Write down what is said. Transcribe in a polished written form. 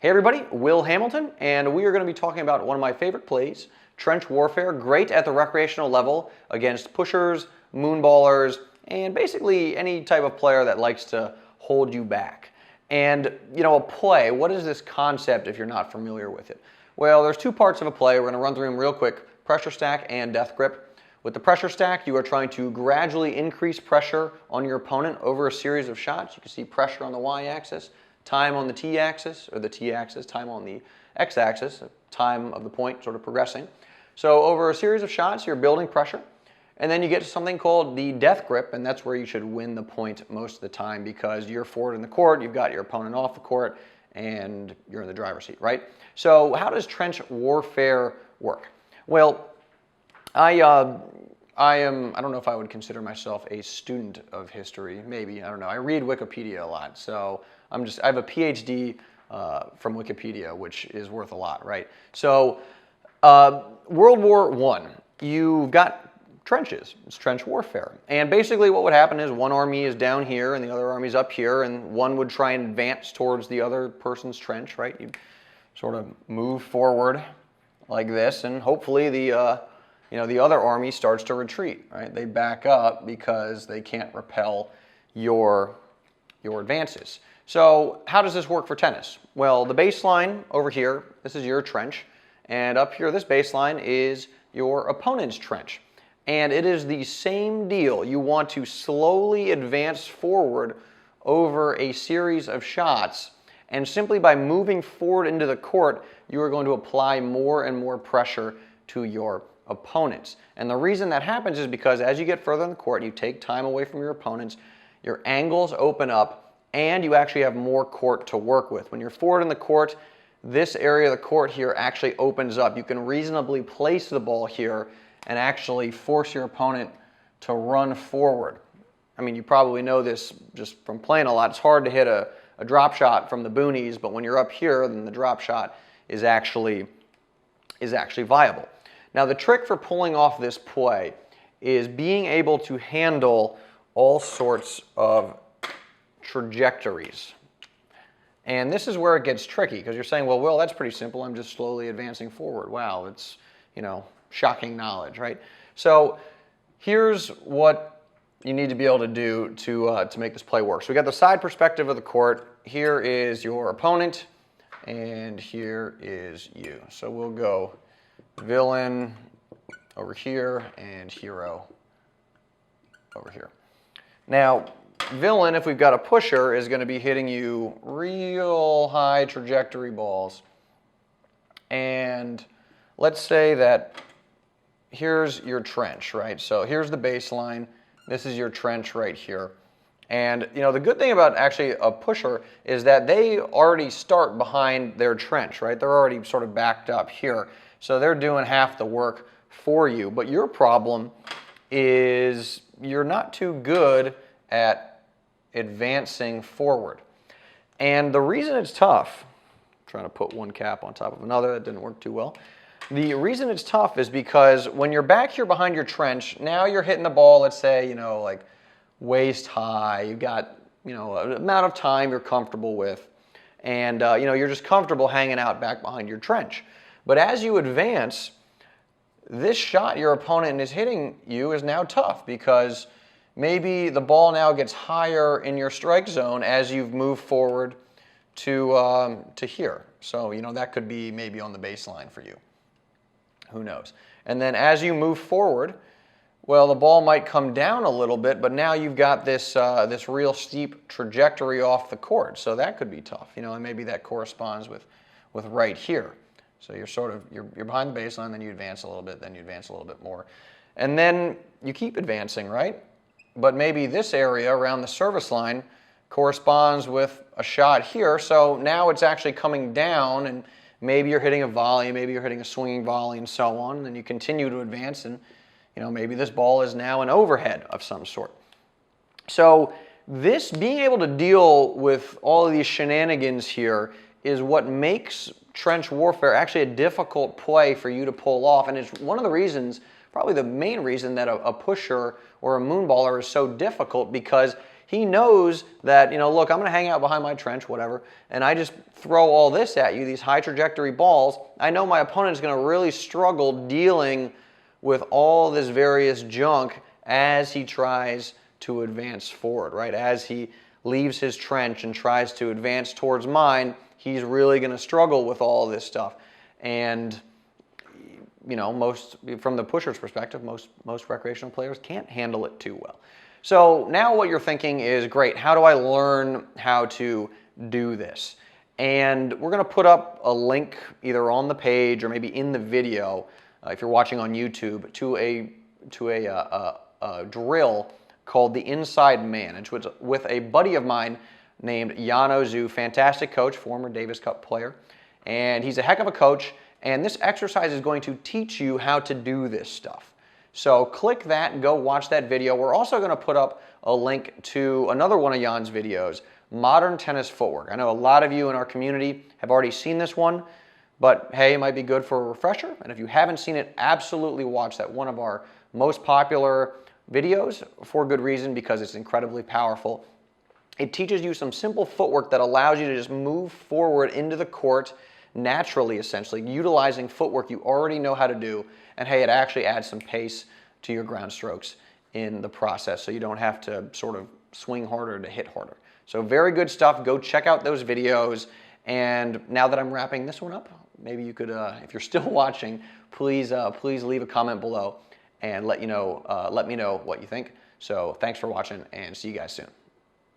Hey everybody, Will Hamilton, and we are going to be talking about one of my favorite plays, trench warfare, great at the recreational level against pushers, moonballers, and basically any type of player that likes to hold you back. And, a play, what is this concept if you're not familiar with it? Well, there's two parts of a play. We're going to run through them real quick, pressure stack and death grip. With the pressure stack, you are trying to gradually increase pressure on your opponent over a series of shots. You can see pressure on the y-axis, time on the t-axis, or the t-axis, time on the x-axis, time of the point sort of progressing. So over a series of shots, you're building pressure, and then you get to something called the death grip, and that's where you should win the point most of the time because you're forward in the court, you've got your opponent off the court, and you're in the driver's seat, right? So how does trench warfare work? Well, I don't know if I would consider myself a student of history. Maybe, I don't know. I read Wikipedia a lot, so I have a PhD from Wikipedia, which is worth a lot, right? So, World War I, you've got trenches. It's trench warfare. And basically what would happen is one army is down here and the other army's up here, and one would try and advance towards the other person's trench, right? You sort of move forward like this, and hopefully the other army starts to retreat, right? They back up because they can't repel your advances. So how does this work for tennis? Well, the baseline over here, this is your trench, and up here, this baseline is your opponent's trench. And it is the same deal. You want to slowly advance forward over a series of shots, and simply by moving forward into the court, you are going to apply more and more pressure to your opponents. And the reason that happens is because as you get further in the court, you take time away from your opponents, your angles open up, and you actually have more court to work with. When you're forward in the court, this area of the court here actually opens up. You can reasonably place the ball here and actually force your opponent to run forward. I mean, you probably know this just from playing a lot. It's hard to hit a drop shot from the boonies, but when you're up here, then the drop shot is actually viable. Now, the trick for pulling off this play is being able to handle all sorts of trajectories. And this is where it gets tricky, because you're saying, well, Will, that's pretty simple. I'm just slowly advancing forward. Wow, it's, shocking knowledge, right? So here's what you need to be able to do to make this play work. So we got the side perspective of the court. Here is your opponent, and here is you. So we'll go villain over here and hero over here. Now, villain, if we've got a pusher, is going to be hitting you real high trajectory balls. And let's say that here's your trench, right? So here's the baseline. This is your trench right here. And the good thing about actually a pusher is that they already start behind their trench, right? They're already sort of backed up here. So they're doing half the work for you. But your problem is you're not too good at advancing forward. And the reason it's tough, I'm trying to put one cap on top of another, that didn't work too well. The reason it's tough is because when you're back here behind your trench, now you're hitting the ball, let's say, like waist high. You've got, an amount of time you're comfortable with. And, you're just comfortable hanging out back behind your trench. But as you advance, this shot your opponent is hitting you is now tough because maybe the ball now gets higher in your strike zone as you've moved forward to here. So, that could be maybe on the baseline for you. Who knows? And then as you move forward, well, the ball might come down a little bit, but now you've got this this real steep trajectory off the court. So that could be tough, and maybe that corresponds with right here. So you're behind the baseline, then you advance a little bit, then you advance a little bit more. And then you keep advancing, right? But maybe this area around the service line corresponds with a shot here. So now it's actually coming down, and maybe you're hitting a volley, maybe you're hitting a swinging volley, and so on. And then you continue to advance, and maybe this ball is now an overhead of some sort. So this being able to deal with all of these shenanigans here is what makes trench warfare actually a difficult play for you to pull off. And it's one of the reasons, probably the main reason, that a pusher or a moonballer is so difficult, because He knows that, look, I'm going to hang out behind my trench, whatever, and I just throw all this at you, these high trajectory balls. I know my opponent is going to really struggle dealing with all this various junk as he tries to advance forward, right? As he leaves his trench and tries to advance towards mine, he's really going to struggle with all this stuff. And from the pusher's perspective, most recreational players can't handle it too well. So now what you're thinking is, great, how do I learn how to do this? And we're going to put up a link either on the page or maybe in the video, if you're watching on YouTube, to a drill called the Inside Man. It's with a buddy of mine named Yano Zhu, fantastic coach, former Davis Cup player. And he's a heck of a coach. And this exercise is going to teach you how to do this stuff. So click that and go watch that video. We're also going to put up a link to another one of Jan's videos, Modern Tennis Footwork. I know a lot of you in our community have already seen this one, but hey, it might be good for a refresher. And if you haven't seen it, absolutely watch that. One of our most popular videos, for good reason, because it's incredibly powerful. It teaches you some simple footwork that allows you to just move forward into the court naturally, essentially, utilizing footwork you already know how to do. And hey, it actually adds some pace to your ground strokes in the process, so you don't have to sort of swing harder to hit harder. So very good stuff. Go check out those videos. And now that I'm wrapping this one up, maybe you could, if you're still watching, please leave a comment below and let me know what you think. So thanks for watching, and see you guys soon.